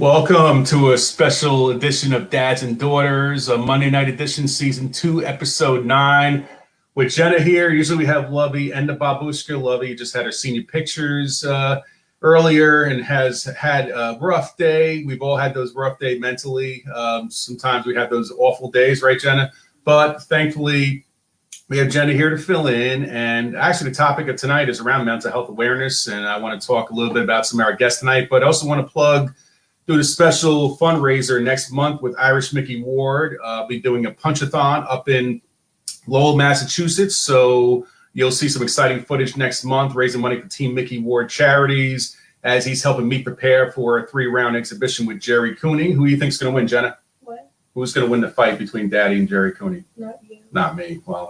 Welcome to a special edition of Dads and Daughters, a Monday night edition, season 2, episode 9. With Jenna here, usually we have Lovey and the babushka. Lovey just had her senior pictures earlier and has had a rough day. We've all had those rough days mentally. Sometimes we have those awful days, right, Jenna? But thankfully, we have Jenna here to fill in. And actually, the topic of tonight is around mental health awareness. And I want to talk a little bit about some of our guests tonight, but I also want to plug doing a special fundraiser next month with Irish Mickey Ward. I'll be doing a punch-a-thon up in Lowell, Massachusetts. So you'll see some exciting footage next month, raising money for Team Mickey Ward charities as he's helping me prepare for a 3-round exhibition with Jerry Cooney. Who do you think is going to win, Jenna? What? Who's going to win the fight between Daddy and Jerry Cooney? Not you. Not me. Well,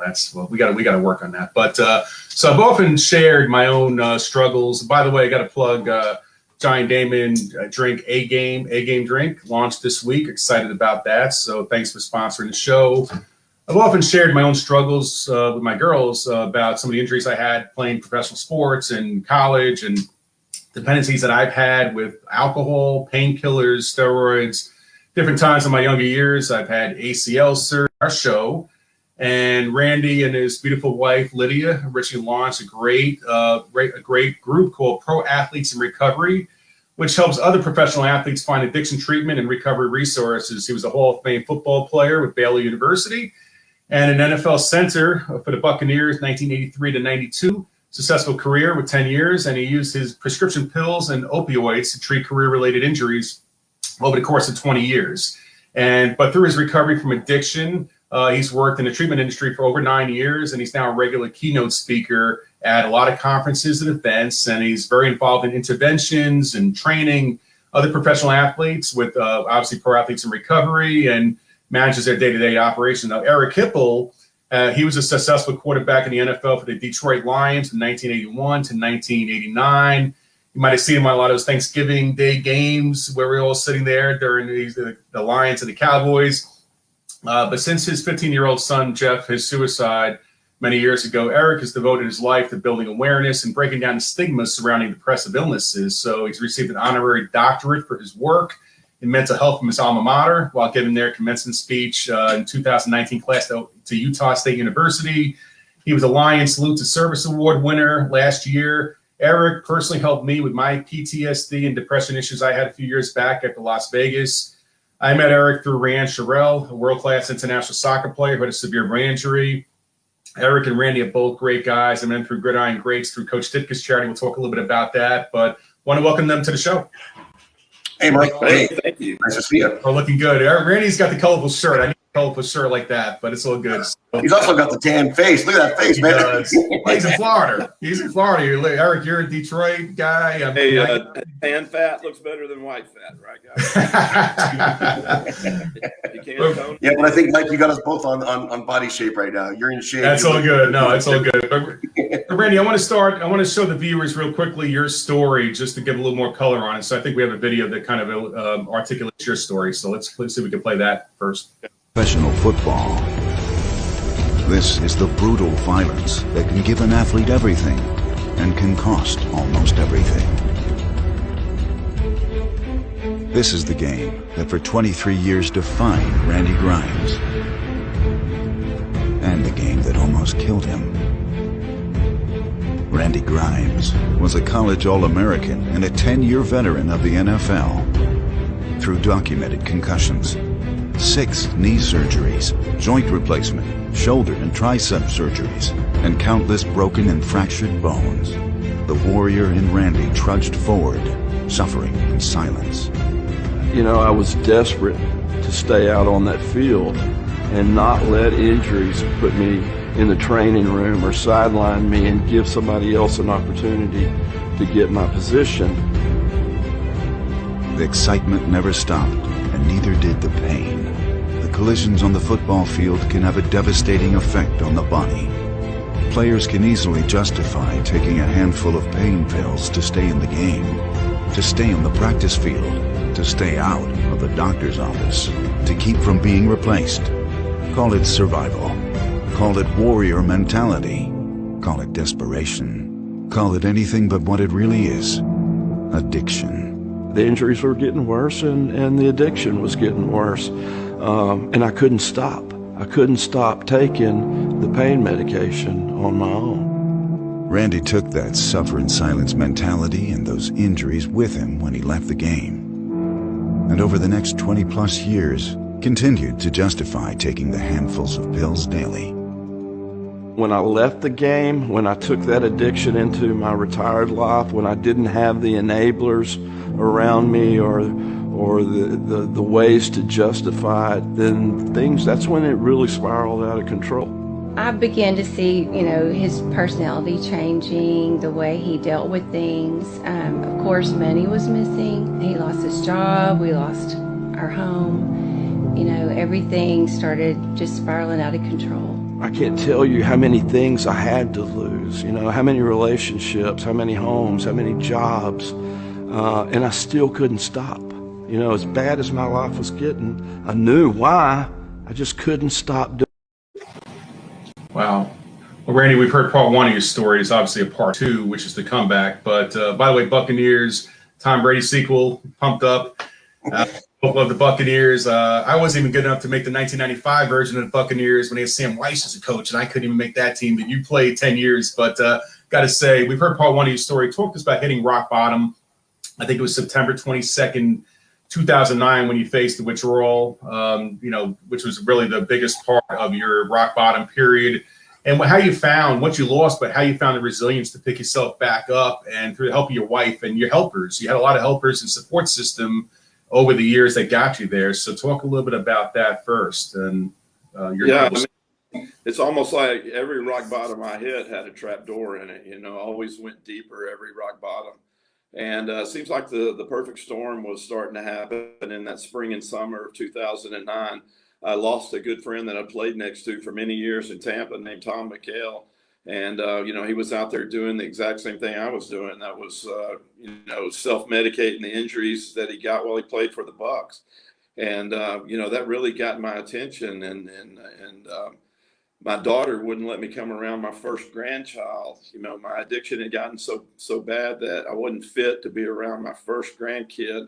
we got to work on that. But so I've often shared my own struggles. By the way, I got to plug Giant Damon drink A Game drink launched this week. Excited about that. So thanks for sponsoring the show. I've often shared my own struggles with my girls about some of the injuries I had playing professional sports in college and dependencies that I've had with alcohol, painkillers, steroids. Different times in my younger years, I've had ACL surgery. Our show, and Randy and his beautiful wife Lydia originally launched a great group called Pro Athletes in Recovery, which helps other professional athletes find addiction treatment and recovery resources. He was a Hall of Fame football player with Baylor University and an NFL center for the Buccaneers, 1983 to 92. Successful career with 10 years, and he used his prescription pills and opioids to treat career-related injuries over the course of 20 years. But through his recovery from addiction, he's worked in the treatment industry for over 9 years, and he's now a regular keynote speaker at a lot of conferences and events, and he's very involved in interventions and training other professional athletes with obviously Pro Athletes in Recovery and manages their day-to-day operations. Now, Eric Hipple, he was a successful quarterback in the NFL for the Detroit Lions from 1981 to 1989. You might have seen him on a lot of those Thanksgiving Day games where we're all sitting there during the Lions and the Cowboys. But since his 15-year-old son, Jeff, his suicide many years ago, Eric has devoted his life to building awareness and breaking down the stigmas surrounding depressive illnesses. So he's received an honorary doctorate for his work in mental health from his alma mater while giving their commencement speech in 2019 class to Utah State University. He was a Lions Salute to Service Award winner last year. Eric personally helped me with my PTSD and depression issues I had a few years back after Las Vegas. I met Eric through Rand Sherrill, a world-class international soccer player who had a severe brain injury. Eric and Randy are both great guys. I met them through Gridiron Greats, through Coach Ditka's charity. We'll talk a little bit about that, but want to welcome them to the show. Hey, Mike. Hey, thank you. Nice to see you. We're looking good. Randy's got the colorful shirt. I need a colorful shirt like that, but it's all good. So, he's also got the tan face. Look at that face, man. He's in Florida. Eric, you're a Detroit guy. Tan fat looks better than white fat, right, guys? You can't tone. Yeah, but I think, Mike, you got us both on body shape right now. You're in shape. That's all good. No, it's all good. But Randy, I want to show the viewers real quickly your story just to give a little more color on it. So I think we have a video that kind of articulates your story. So let's see if we can play that first. Professional football. This is the brutal violence that can give an athlete everything and can cost almost everything. This is the game that for 23 years defined Randy Grimes, and the game that almost killed him. Randy Grimes was a college All-American and a 10-year veteran of the NFL. Through documented concussions, 6 knee surgeries, joint replacement, shoulder and tricep surgeries, and countless broken and fractured bones, the warrior in Randy trudged forward, suffering in silence. You know, I was desperate to stay out on that field and not let injuries put me in the training room or sideline me and give somebody else an opportunity to get my position. The excitement never stopped, and neither did the pain. The collisions on the football field can have a devastating effect on the body. Players can easily justify taking a handful of pain pills to stay in the game, to stay on the practice field, to stay out of the doctor's office, to keep from being replaced. Call it survival. Call it warrior mentality. Call it desperation. Call it anything but what it really is. Addiction. the injuries were getting worse, and the addiction was getting worse. And I couldn't stop. I couldn't stop taking the pain medication on my own. Randy took that suffer in silence mentality and those injuries with him when he left the game. And over the next 20-plus years, continued to justify taking the handfuls of pills daily. When I left the game, when I took that addiction into my retired life, when I didn't have the enablers around me or the ways to justify it, then that's when it really spiraled out of control. I began to see, his personality changing, the way he dealt with things. Of course, money was missing. He lost his job. We lost our home. Everything started just spiraling out of control. I can't tell you how many things I had to lose, how many relationships, how many homes, how many jobs, and I still couldn't stop. As bad as my life was getting, I knew why. I just couldn't stop doing it. Wow. Well, Randy, we've heard part one of your story. It's obviously a part two, which is the comeback. But by the way, Buccaneers, Tom Brady sequel, pumped up. Of the Buccaneers. I wasn't even good enough to make the 1995 version of the Buccaneers when they had Sam Weiss as a coach, and I couldn't even make that team. But you played 10 years. But got to say, we've heard part one of your story. Talk to us about hitting rock bottom. I think it was September 22nd, 2009, when you faced the withdrawal, which was really the biggest part of your rock bottom period. And how you found what you lost, but how you found the resilience to pick yourself back up, and through the help of your wife and your helpers. You had a lot of helpers and support system over the years that got you there. So talk a little bit about that first. And it's almost like every rock bottom I hit had a trap door in it. Always went deeper every rock bottom. And it seems like the perfect storm was starting to happen in that spring and summer of 2009. I lost a good friend that I played next to for many years in Tampa named Tom McHale. And, he was out there doing the exact same thing I was doing. That was, self-medicating the injuries that he got while he played for the Bucs. And, that really got my attention. And my daughter wouldn't let me come around my first grandchild. My addiction had gotten so bad that I wasn't fit to be around my first grandkid.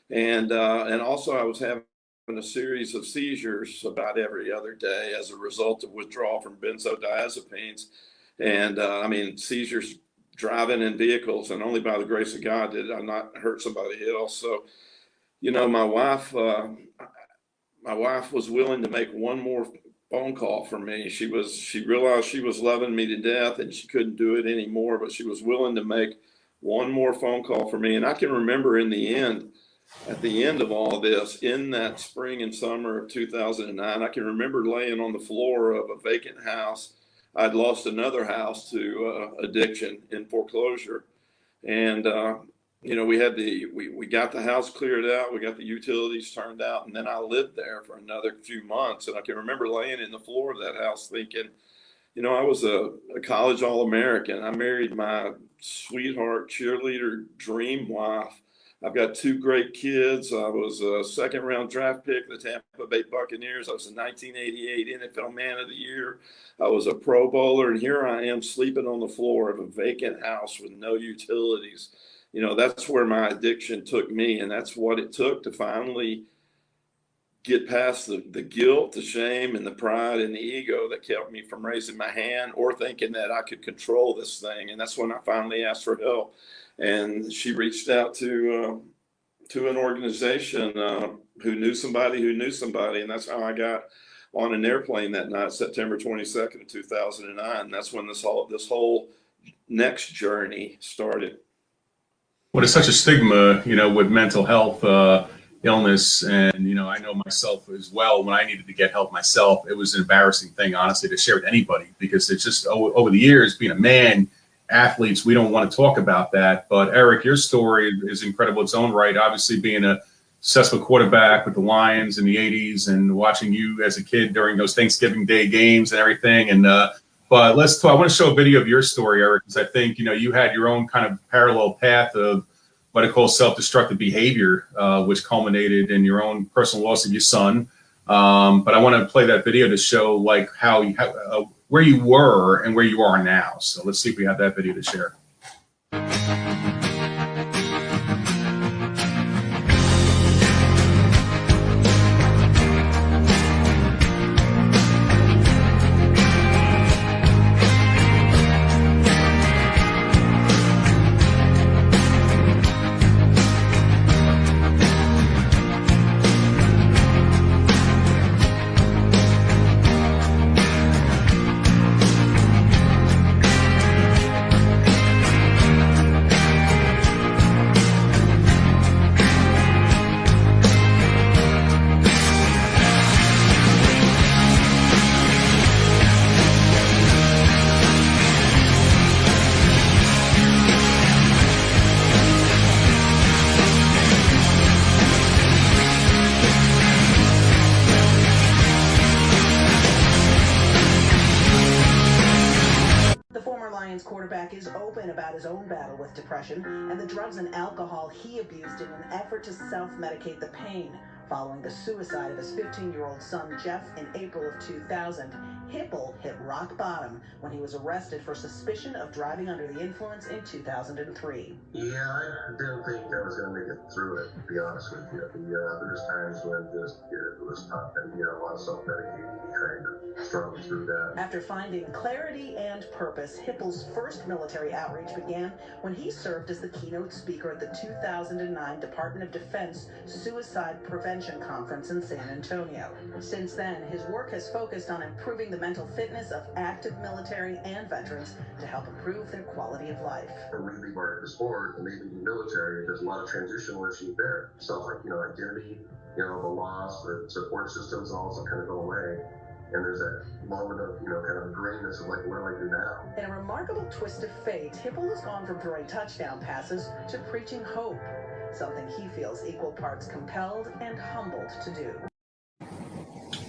And also I was having a series of seizures about every other day as a result of withdrawal from benzodiazepines. And seizures driving in vehicles, and only by the grace of God did I not hurt somebody else. So, my wife was willing to make one more phone call for me. She realized she was loving me to death and she couldn't do it anymore, but she was willing to make one more phone call for me. And I can remember at the end of all this, in that spring and summer of 2009, I can remember laying on the floor of a vacant house. I'd lost another house to addiction in foreclosure. And, we got the house cleared out. We got the utilities turned out. And then I lived there for another few months. And I can remember laying in the floor of that house thinking, I was a college All-American. I married my sweetheart, cheerleader, dream wife. I've got two great kids. I was a second-round draft pick of the Tampa Bay Buccaneers. I was a 1988 NFL Man of the Year. I was a Pro Bowler, and here I am sleeping on the floor of a vacant house with no utilities. That's where my addiction took me, and that's what it took to finally get past the guilt, the shame, and the pride and the ego that kept me from raising my hand or thinking that I could control this thing. And that's when I finally asked for help. And she reached out to an organization who knew somebody, and that's how I got on an airplane that night, September 22nd of 2009. That's when this whole next journey started. Well, it's such a stigma, with mental health illness, and I know myself as well. When I needed to get help myself, it was an embarrassing thing, honestly, to share with anybody, because it's just over the years, being a man. Athletes, we don't want to talk about that. But Eric, your story is incredible in its own right. Obviously, being a successful quarterback with the Lions in the 80s, and watching you as a kid during those Thanksgiving Day games and everything. And but let's talk. I want to show a video of your story, Eric, because I think you had your own kind of parallel path of what I call self-destructive behavior, which culminated in your own personal loss of your son. But I want to play that video to show how where you were and where you are now. So let's see if we have that video to share. open about his own battle with depression and the drugs and alcohol he abused in an effort to self-medicate the pain. Following the suicide of his 15-year-old son, Jeff, in April of 2000, Hipple hit rock bottom when he was arrested for suspicion of driving under the influence in 2003. Yeah, I didn't think I was going to make it through it, to be honest with you. There's times when just it was tough, and a lot of self-medicating, trying to struggle through that. After finding clarity and purpose, Hipple's first military outreach began when he served as the keynote speaker at the 2009 Department of Defense Suicide Prevention Conference in San Antonio. Since then, his work has focused on improving the mental fitness of active military and veterans to help improve their quality of life. When we leave our sport and leave the military, there's a lot of transitional issues there. Stuff like, identity, the loss, the support systems all kind of go away. And there's that moment of, kind of grayness of like, what do I do now? In a remarkable twist of fate, Hipple has gone from throwing touchdown passes to preaching hope, something he feels equal parts compelled and humbled to do.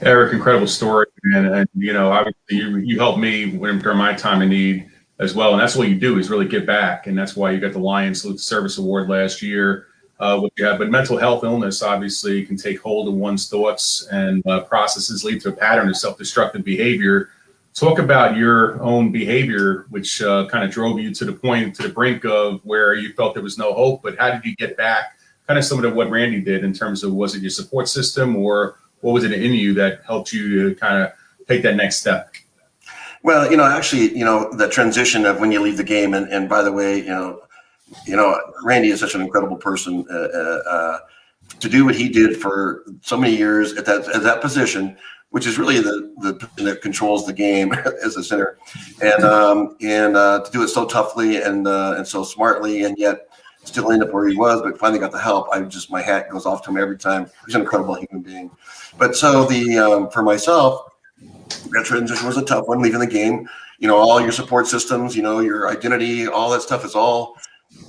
Eric, incredible story, and obviously you helped me during my time of need as well, and that's what you do is really give back, and that's why you got the Lions Salute Service Award last year. But mental health illness obviously can take hold of one's thoughts and processes, lead to a pattern of self-destructive behavior. Talk about your own behavior, which kind of drove you to the brink of where you felt there was no hope. But how did you get back? Kind of similar to what Randy did in terms of, was it your support system, or what was it in you that helped you to kind of take that next step? Well, actually, the transition of when you leave the game, and by the way, Randy is such an incredible person to do what he did for so many years at that position, which is really the position that controls the game as a center, and to do it so toughly and so smartly, and yet still end up where he was, but finally got the help. My hat goes off to him every time. He's an incredible human being. But so for myself, that transition was a tough one, leaving the game. All your support systems, your identity, all that stuff is all,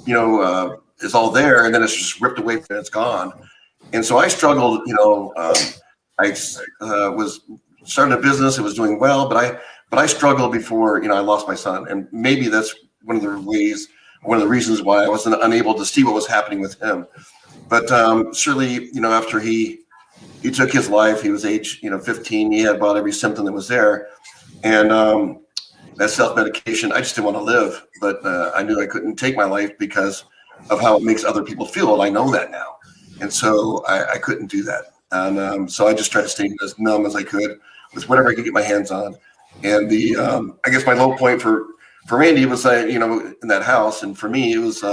is all there, and then it's just ripped away and it's gone. And so I struggled, I was starting a business, it was doing well, but I struggled before, I lost my son. And maybe that's one of the reasons why I wasn't unable to see what was happening with him. But surely, after he took his life, he was age, 15, he had about every symptom that was there. And that self-medication, I just didn't want to live, but I knew I couldn't take my life because of how it makes other people feel. And I know that now. And so I couldn't do that. And so I just tried to stay as numb as I could with whatever I could get my hands on. And I guess my low point for Randy was, in that house. And for me, it was,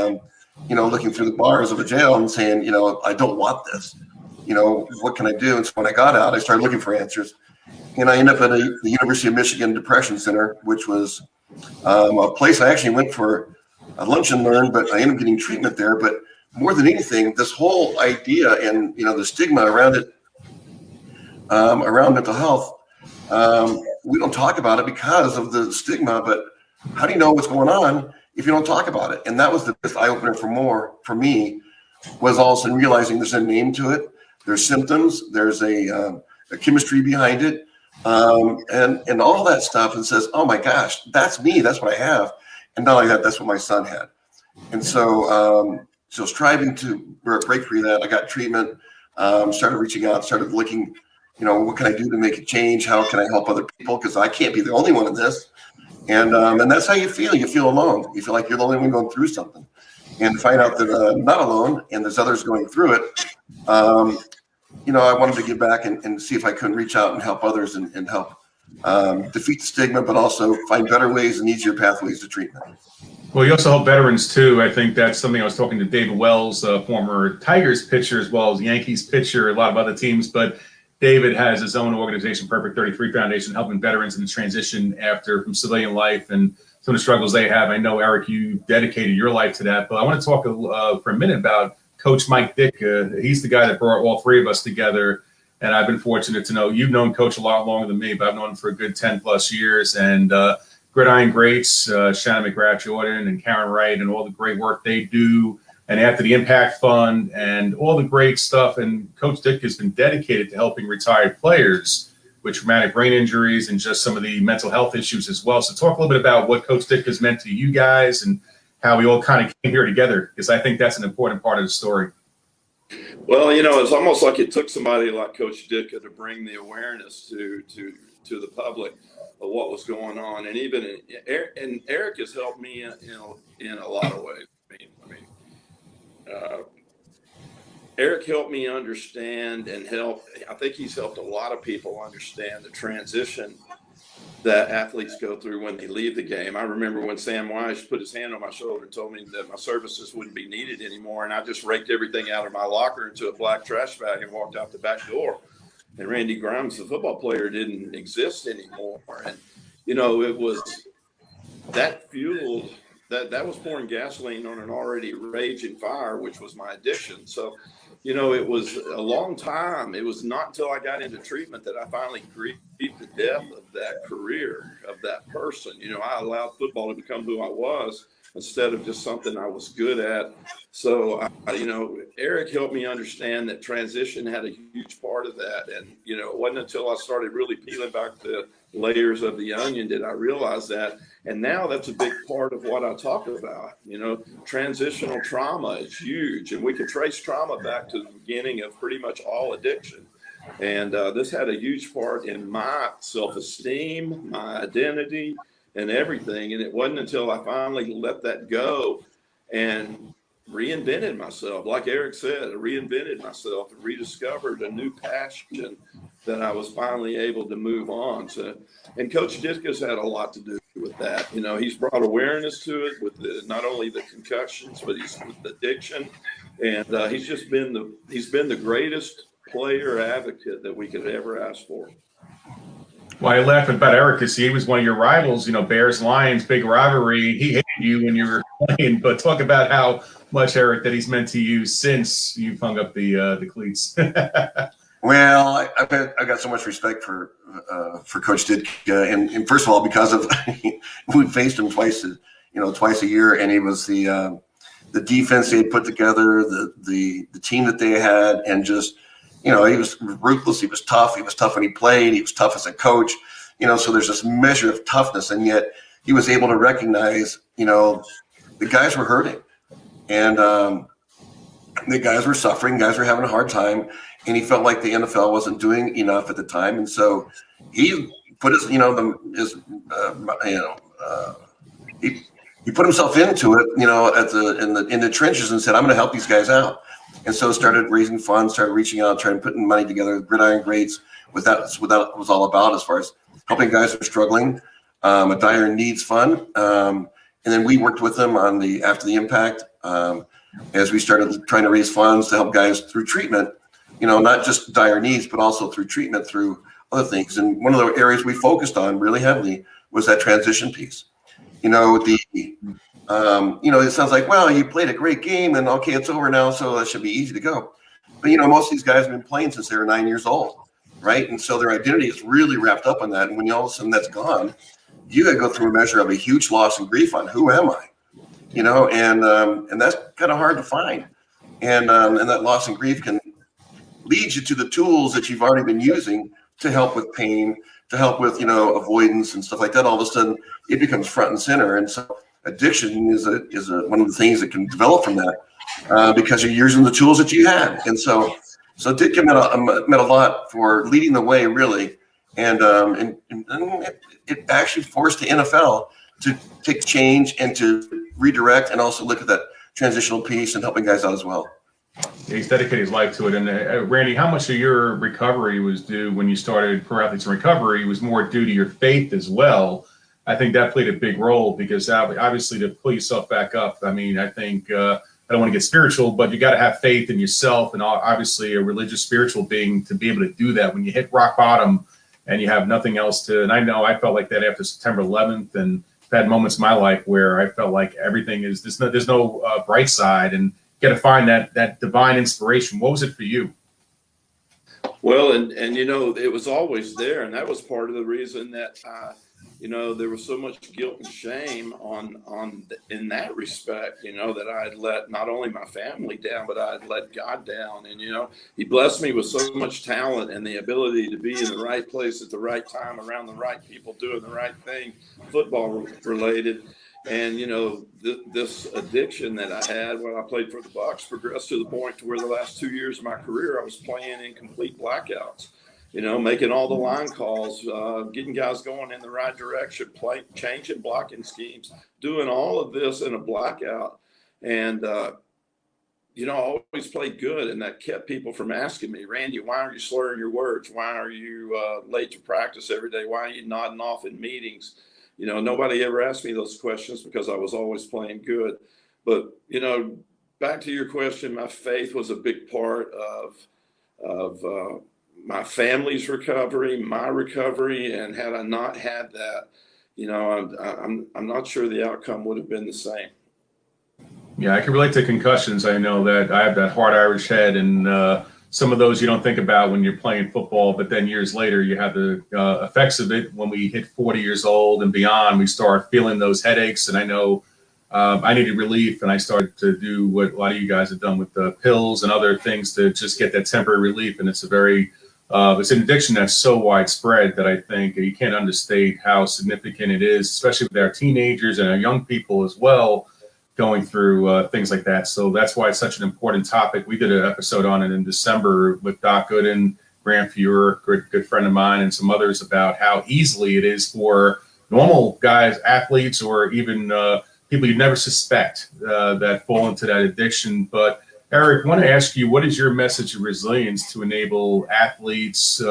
looking through the bars of a jail and saying, I don't want this. What can I do? And so when I got out, I started looking for answers. And I ended up at the University of Michigan Depression Center, which was a place I actually went for a lunch and learn, but I ended up getting treatment there. But more than anything, this whole idea and, the stigma around it, around mental health, we don't talk about it because of the stigma, but how do you know what's going on if you don't talk about it? And that was the biggest eye-opener for me, was all of a sudden realizing there's a name to it, there's symptoms, there's a chemistry behind it, and all that stuff, and says, oh my gosh, that's me, that's what I have. And not only that, that's what my son had. And so striving to break free of that, I got treatment, started reaching out, started looking, what can I do to make a change? How can I help other people? Because I can't be the only one in this. And that's how you feel. You feel alone. You feel like you're the only one going through something. And find out that I'm not alone and there's others going through it. I wanted to give back and see if I couldn't reach out and help others and help defeat the stigma, but also find better ways and easier pathways to treatment. Well, you also help veterans too. I think that's something I was talking to David Wells, former Tigers pitcher, as well as Yankees pitcher, a lot of other teams. But David has his own organization, Perfect 33 Foundation, helping veterans in the transition from civilian life and some of the struggles they have. I know, Eric, you dedicated your life to that. But I want to talk for a minute about Coach Mike Dick. He's the guy that brought all three of us together. And I've been fortunate to know, you've known Coach a lot longer than me, but I've known him for a good 10 plus years. And Gridiron Greats, Shannon McGrath-Jordan and Karen Wright, and all the great work they do. And after the Impact Fund and all the great stuff. And Coach Dick has been dedicated to helping retired players with traumatic brain injuries and just some of the mental health issues as well. So talk a little bit about what Coach Dick has meant to you guys and how we all kind of came here together, because I think that's an important part of the story. Well, it's almost like it took somebody like Coach Ditka to bring the awareness to the public of what was going on, and even Eric has helped me in a lot of ways. Eric helped me understand I think he's helped a lot of people understand the transition that athletes go through when they leave the game. I remember when Sam Wise put his hand on my shoulder and told me that my services wouldn't be needed anymore, and I just raked everything out of my locker into a black trash bag and walked out the back door. And Randy Grimes, the football player, didn't exist anymore. And, it was that fueled, that was pouring gasoline on an already raging fire, which was my addiction. So, it was a long time. It was not until I got into treatment that I finally grieved the death of that career, of that person. I allowed football to become who I was instead of just something I was good at. So, Eric helped me understand that transition had a huge part of that. And, it wasn't until I started really peeling back the layers of the onion did I realize that. And now that's a big part of what I talk about. Transitional trauma is huge. And we can trace trauma back to the beginning of pretty much all addiction. And this had a huge part in my self-esteem, my identity, and everything. And it wasn't until I finally let that go and reinvented myself. Like Eric said, I reinvented myself and rediscovered a new passion that I was finally able to move on to. And Coach Ditka's had a lot to do with that. He's brought awareness to it with not only the concussions, but he's with addiction. And he's just been the greatest player advocate that we could ever ask for. Well, I laugh about Eric because he was one of your rivals, Bears, Lions, big rivalry. He hated you when you were playing, but talk about how much, Eric, that he's meant to you since you've hung up the cleats. Well, I've got so much respect for Coach Ditka, and first of all, because of we faced him twice a year, and he was the defense they had put together, the team that they had, and just he was ruthless, he was tough when he played, he was tough as a coach, so there's this measure of toughness, and yet he was able to recognize the guys were hurting, and the guys were suffering, guys were having a hard time. And he felt like the NFL wasn't doing enough at the time, and so he put his, he put himself into it, in the trenches, and said, "I'm going to help these guys out." And so started raising funds, started reaching out, trying putting money together. Gridiron Greats, what that was all about, as far as helping guys who are struggling. A Dire Needs Fund, and then we worked with them on after the impact, as we started trying to raise funds to help guys through treatment. Not just dire needs, but also through treatment, through other things. And one of the areas we focused on really heavily was that transition piece. It sounds like, well, you played a great game and okay, it's over now, so that should be easy to go. But, most of these guys have been playing since they were 9 years old, right? And so their identity is really wrapped up in that. And when all of a sudden that's gone, you got to go through a measure of a huge loss and grief on who am I, and that's kind of hard to find. And that loss and grief can lead you to the tools that you've already been using to help with pain, to help with, avoidance and stuff like that. All of a sudden it becomes front and center. And so addiction is one of the things that can develop from that, because you're using the tools that you had. And so Ditka meant a lot for leading the way, really. And it actually forced the NFL to take change and to redirect, and also look at that transitional piece and helping guys out as well. He's dedicated his life to it. And Randy, how much of your recovery was due when you started Pro Athletes in Recovery was more due to your faith as well? I think that played a big role, because obviously to pull yourself back up, I think I don't want to get spiritual, but you got to have faith in yourself, and obviously a religious spiritual being to be able to do that when you hit rock bottom and you have nothing else to. And I know I felt like that after September 11th, and I've had moments in my life where I felt like everything is there's no bright side, and got to find that divine inspiration. What was it for you? Well, and it was always there, and that was part of the reason that there was so much guilt and shame in that respect, that I had let not only my family down, but I had let God down. And He blessed me with so much talent and the ability to be in the right place at the right time, around the right people, doing the right thing, football related. And, you know, this addiction that I had when I played for the Bucs progressed to the point to where the last 2 years of my career, I was playing in complete blackouts, you know, making all the line calls, getting guys going in the right direction, changing blocking schemes, doing all of this in a blackout. And, you know, I always played good, and that kept people from asking me, Randy, why are you slurring your words? Why are you late to practice every day? Why are you nodding off in meetings? You know, nobody ever asked me those questions because I was always playing good. But, you know, back to your question, my faith was a big part of my family's recovery, my recovery. And had I not had that, you know, I'm not sure the outcome would have been the same. Yeah, I can relate to concussions. I know that I have that hard Irish head, and some of those you don't think about when you're playing football, but then years later you have the effects of it. When we hit 40 years old and beyond, we start feeling those headaches. And I know I needed relief, and I started to do what a lot of you guys have done with the pills and other things to just get that temporary relief. And it's a very it's an addiction that's so widespread that I think you can't understate how significant it is, especially with our teenagers and our young people as well, going through things like that. So that's why it's such an important topic. We did an episode on it in December with Doc Gooden, Grant Fuhrer, good friend of mine, and some others about how easily it is for normal guys, athletes, or even people you'd never suspect that fall into that addiction. But Eric, I want to ask you, what is your message of resilience to enable athletes,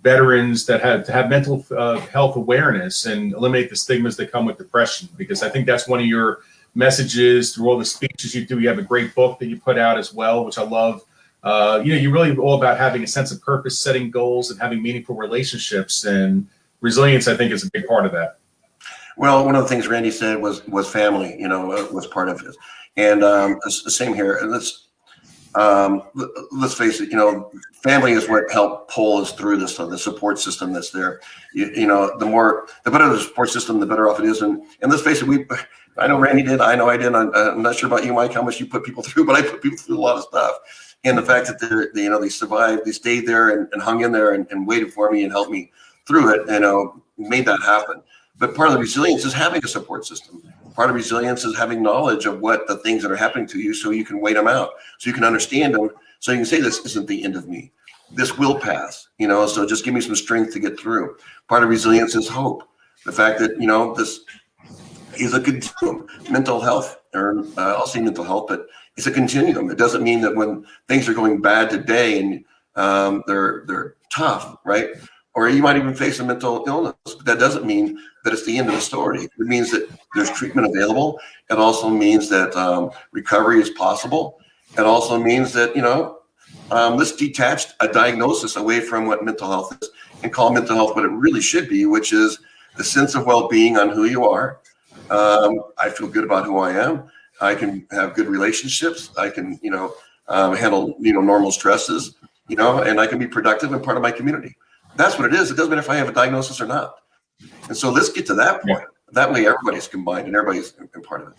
veterans that have mental health awareness and eliminate the stigmas that come with depression? Because I think that's one of your messages through all the speeches you do. You have a great book that you put out as well, which I love. You know, you're really all about having a sense of purpose, setting goals, and having meaningful relationships. And resilience, I think, is a big part of that. Well, one of the things Randy said was family, you know, was part of his. And it's the same here. And let's face it, you know, family is what helped pull us through this, the support system that's there. You know, the better the support system, the better off it is. And let's face it, I know Randy did. I know I did. I'm not sure about you, Mike, how much you put people through, but I put people through a lot of stuff. And the fact that they survived, they stayed there and hung in there and waited for me and helped me through it, you know, made that happen. But part of the resilience is having a support system. Part of resilience is having knowledge of what the things that are happening to you, so you can wait them out, so you can understand them, so you can say, this isn't the end of me. This will pass, you know, so just give me some strength to get through. Part of resilience is hope. The fact that, you know, this is a continuum. Mental health, or I'll say mental health, but it's a continuum. It doesn't mean that when things are going bad today and they're tough, right? Or you might even face a mental illness, but that doesn't mean that it's the end of the story. It means that there's treatment available. It also means that recovery is possible. It also means that, you know, let's detach a diagnosis away from what mental health is and call mental health what it really should be, which is the sense of well-being on who you are. I feel good about who I am. I can have good relationships. I can, you know, handle, you know, normal stresses, you know, and I can be productive and part of my community. That's what it is. It doesn't matter if I have a diagnosis or not. And so let's get to that point. That way everybody's combined and everybody's a part of it.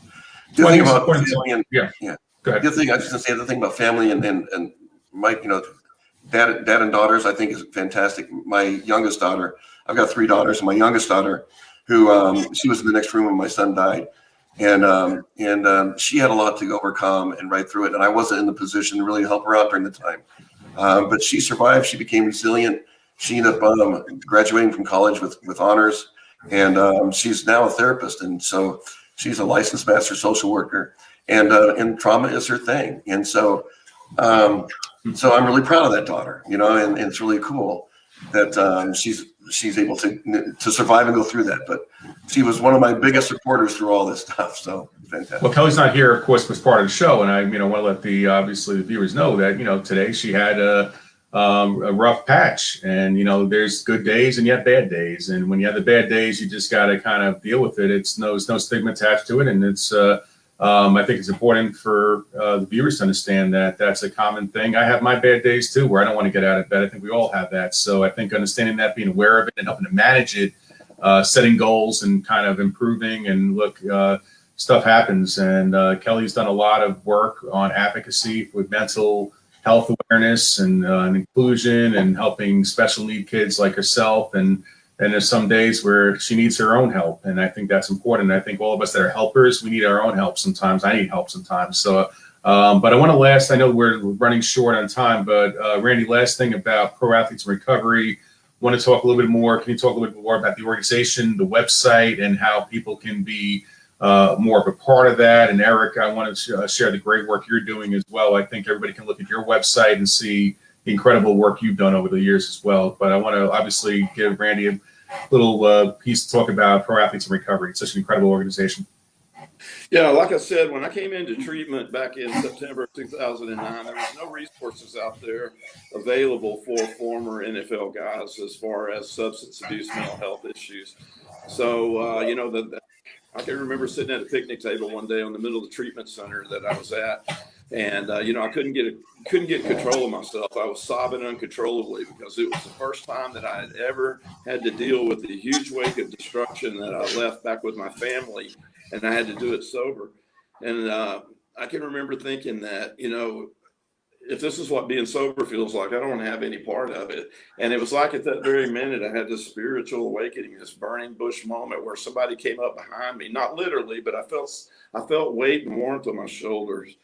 The other thing about family and Go ahead. The other thing I was just gonna say, the thing about family and Mike, you know, dad and daughters, I think is fantastic. My youngest daughter, I've got 3 daughters, and my youngest daughter, who she was in the next room when my son died, and she had a lot to overcome and right through it, and I wasn't in the position to really help her out during the time, but she survived. She became resilient. She ended up graduating from college with honors, and she's now a therapist, and so she's a licensed master social worker, and trauma is her thing, and so so I'm really proud of that daughter, you know, and it's really cool that she's able to survive and go through that. But she was one of my biggest supporters through all this stuff. So fantastic. Well, Kelly's not here, of course, was part of the show, and I, you know, want to let the viewers know that, you know, today she had a rough patch, and, you know, there's good days and you have bad days, and when you have the bad days, you just got to kind of deal with it. It's no stigma attached to it, and it's I think it's important for the viewers to understand that that's a common thing. I have my bad days too, where I don't want to get out of bed. I think we all have that. So I think understanding that, being aware of it, and helping to manage it, setting goals and kind of improving. And look, stuff happens. And Kelly's done a lot of work on advocacy with mental health awareness and inclusion, and helping special need kids like herself. And And there's some days where she needs her own help. And I think that's important. I think all of us that are helpers, we need our own help sometimes. I need help sometimes. So, but I want to I know we're running short on time, but Randy, last thing about Pro Athletes in Recovery, want to talk a little bit more. Can you talk a little bit more about the organization, the website, and how people can be more of a part of that? And Eric, I want to share the great work you're doing as well. I think everybody can look at your website and see the incredible work you've done over the years as well. But I want to obviously give Randy a little piece to talk about Pro Athletes in Recovery. It's such an incredible organization. Yeah, like I said, when I came into treatment back in September of 2009, there was no resources out there available for former NFL guys as far as substance abuse, mental health issues. So, you know, I can remember sitting at a picnic table one day in the middle of the treatment center that I was at, and you know, I couldn't get control of myself. I was sobbing uncontrollably because it was the first time that I had ever had to deal with the huge wake of destruction that I left back with my family, and I had to do it sober. And I can remember thinking that, you know, if this is what being sober feels like, I don't want to have any part of it. And it was like at that very minute, I had this spiritual awakening, this burning bush moment where somebody came up behind me, not literally, but I felt weight and warmth on my shoulders.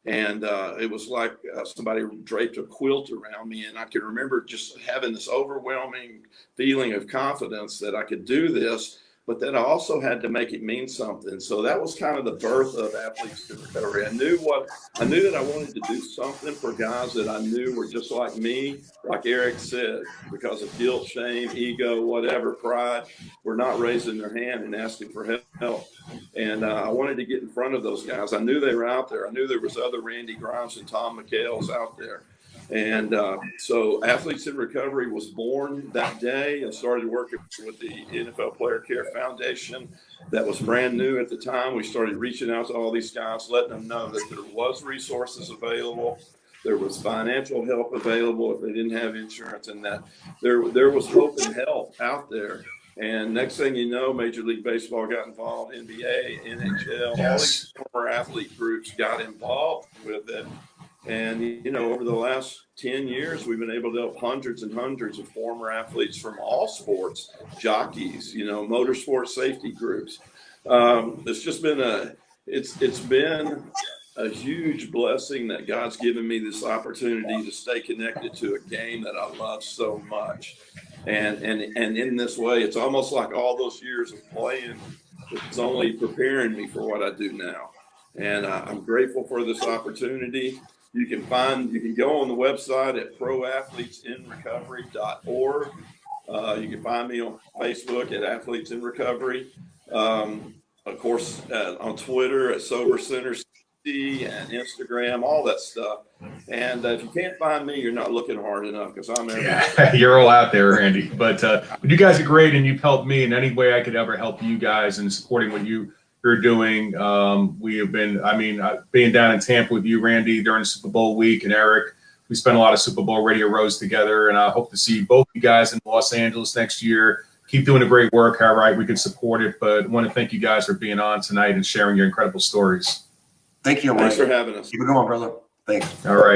And it was like somebody draped a quilt around me. And I can remember just having this overwhelming feeling of confidence that I could do this, but then I also had to make it mean something. So that was kind of the birth of Athletes in Recovery. I knew that I wanted to do something for guys that I knew were just like me, like Eric said, because of guilt, shame, ego, whatever, pride, were not raising their hand and asking for help. And I wanted to get in front of those guys. I knew they were out there. I knew there was other Randy Grimes and Tom McHale's out there. And so Athletes in Recovery was born that day and started working with the NFL Player Care Foundation. That was brand new at the time. We started reaching out to all these guys, letting them know that there was resources available. There was financial help available if they didn't have insurance, and that there was hope and help out there. And next thing you know, Major League Baseball got involved, NBA, NHL, all these former athlete groups got involved with it. And, you know, over the last 10 years, we've been able to help hundreds and hundreds of former athletes from all sports, jockeys, you know, motorsport safety groups. It's just been it's been a huge blessing that God's given me this opportunity to stay connected to a game that I love so much. And in this way, it's almost like all those years of playing, it's only preparing me for what I do now. And I'm grateful for this opportunity. You can go on the website at proathletesinrecovery.org. You can find me on Facebook at Athletes in Recovery. Of course, on Twitter at Sober Center and Instagram, all that stuff. And if you can't find me, you're not looking hard enough, because I'm everywhere. Yeah, you're all out there, Randy. But you guys are great, and you've helped me in any way I could ever help you guys in supporting what you're doing. We have been, being down in Tampa with you, Randy, during Super Bowl week, and Eric, we spent a lot of Super Bowl radio rows together, and I hope to see both you guys in Los Angeles next year. Keep doing the great work. How right we can support it, but I want to thank you guys for being on tonight and sharing your incredible stories. Thank you, Mike. Thanks for having us. Keep it going, brother. Thanks. All right.